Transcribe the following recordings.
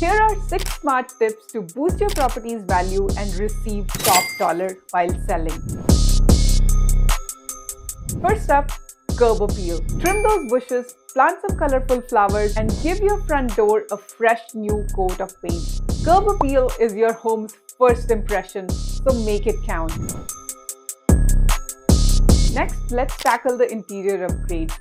Here are 6 smart tips to boost your property's value and receive top dollar while selling. First up, curb appeal. Trim those bushes, plant some colorful flowers, and give your front door a fresh new coat of paint. Curb appeal is your home's first impression, so make it count. Next, let's tackle the interior upgrade.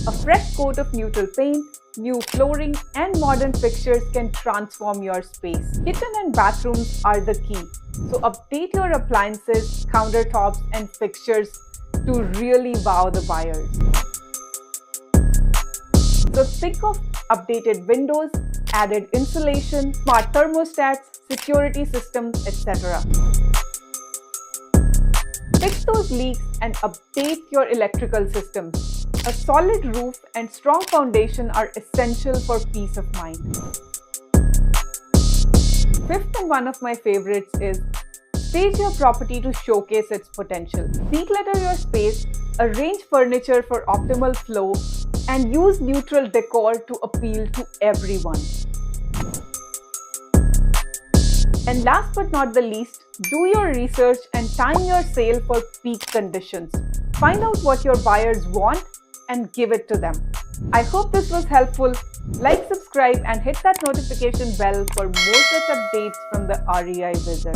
A fresh coat of neutral paint, new flooring, and modern fixtures can transform your space. Kitchen and bathrooms are the key, so update your appliances, countertops, and fixtures to really wow the buyers. So think of updated windows, added insulation, smart thermostats, security systems, etc. Fix those leaks and update your electrical systems. A solid roof and strong foundation are essential for peace of mind. Fifth and one of my favorites is stage your property to showcase its potential. Declutter your space, arrange furniture for optimal flow, and use neutral decor to appeal to everyone. And last but not the least, do your research and time your sale for peak conditions. Find out what your buyers want and give it to them. I hope this was helpful. Like, subscribe, and hit that notification bell for more such updates from the REI Wizard.